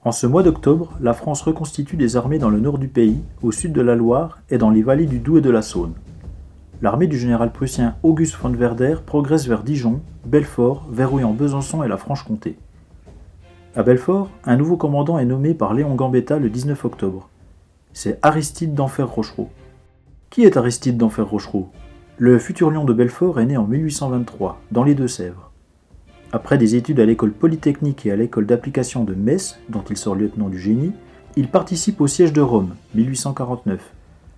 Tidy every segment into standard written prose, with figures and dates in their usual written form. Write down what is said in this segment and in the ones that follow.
En ce mois d'octobre, la France reconstitue des armées dans le nord du pays, au sud de la Loire et dans les vallées du Doubs et de la Saône. L'armée du général prussien Auguste von Werder progresse vers Dijon, Belfort, verrouillant Besançon et la Franche-Comté. À Belfort, un nouveau commandant est nommé par Léon Gambetta le 19 octobre. C'est Aristide Denfert-Rochereau. Qui est Aristide Denfert-Rochereau ? Le futur lion de Belfort est né en 1823, dans les Deux-Sèvres. Après des études à l'école polytechnique et à l'école d'application de Metz, dont il sort lieutenant du génie, il participe au siège de Rome, 1849,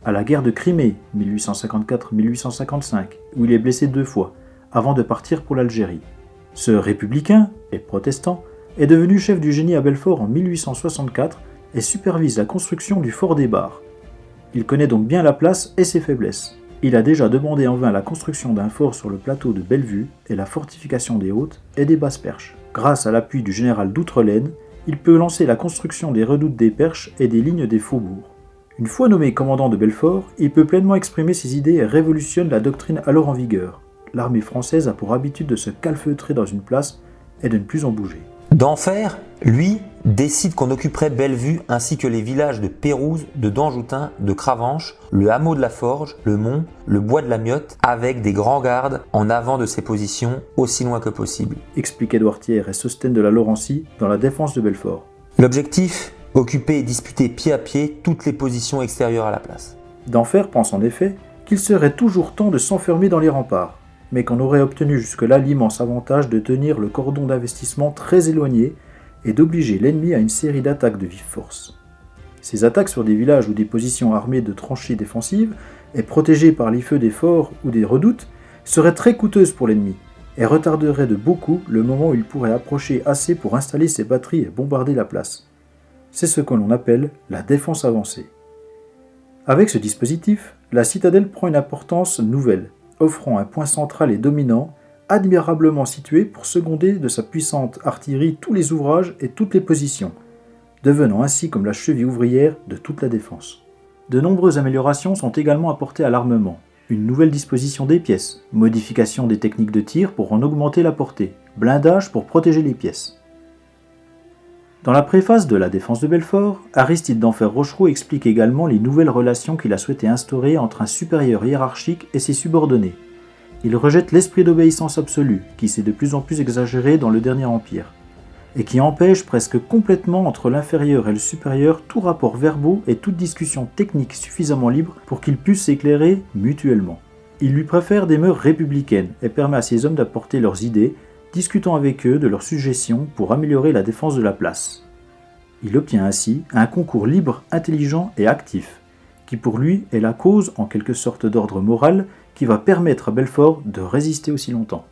à la guerre de Crimée, 1854-1855, où il est blessé 2 fois, avant de partir pour l'Algérie. Ce républicain, et protestant, est devenu chef du génie à Belfort en 1864 et supervise la construction du fort des Barres. Il connaît donc bien la place et ses faiblesses. Il a déjà demandé en vain la construction d'un fort sur le plateau de Bellevue et la fortification des Hautes et des Basses Perches. Grâce à l'appui du général d'Outre-Laine, il peut lancer la construction des redoutes des Perches et des lignes des faubourgs. Une fois nommé commandant de Belfort, il peut pleinement exprimer ses idées et révolutionne la doctrine alors en vigueur. L'armée française a pour habitude de se calfeutrer dans une place et de ne plus en bouger. Denfert, lui, décide qu'on occuperait Bellevue ainsi que les villages de Pérouse, de Danjoutin, de Cravanche, le hameau de la Forge, le Mont, le bois de la Miotte, avec des grands gardes en avant de ses positions aussi loin que possible. Explique Édouard Thiers et Sostène de la Laurencie dans la défense de Belfort. L'objectif, occuper et disputer pied à pied toutes les positions extérieures à la place. Denfert pense en effet qu'il serait toujours temps de s'enfermer dans les remparts, mais qu'on aurait obtenu jusque-là l'immense avantage de tenir le cordon d'investissement très éloigné et d'obliger l'ennemi à une série d'attaques de vive force. Ces attaques sur des villages ou des positions armées de tranchées défensives et protégées par les feux des forts ou des redoutes seraient très coûteuses pour l'ennemi et retarderaient de beaucoup le moment où il pourrait approcher assez pour installer ses batteries et bombarder la place. C'est ce que l'on appelle la défense avancée. Avec ce dispositif, la citadelle prend une importance nouvelle, offrant un point central et dominant, admirablement situé pour seconder de sa puissante artillerie tous les ouvrages et toutes les positions, devenant ainsi comme la cheville ouvrière de toute la défense. De nombreuses améliorations sont également apportées à l'armement. Une nouvelle disposition des pièces, modification des techniques de tir pour en augmenter la portée, blindage pour protéger les pièces. Dans la préface de la défense de Belfort, Aristide Denfert-Rochereau explique également les nouvelles relations qu'il a souhaité instaurer entre un supérieur hiérarchique et ses subordonnés. Il rejette l'esprit d'obéissance absolue, qui s'est de plus en plus exagéré dans le dernier empire, et qui empêche presque complètement entre l'inférieur et le supérieur tout rapport verbaux et toute discussion technique suffisamment libre pour qu'ils puissent s'éclairer mutuellement. Il lui préfère des mœurs républicaines et permet à ses hommes d'apporter leurs idées, discutant avec eux de leurs suggestions pour améliorer la défense de la place. Il obtient ainsi un concours libre, intelligent et actif, qui pour lui est la cause en quelque sorte d'ordre moral qui va permettre à Belfort de résister aussi longtemps.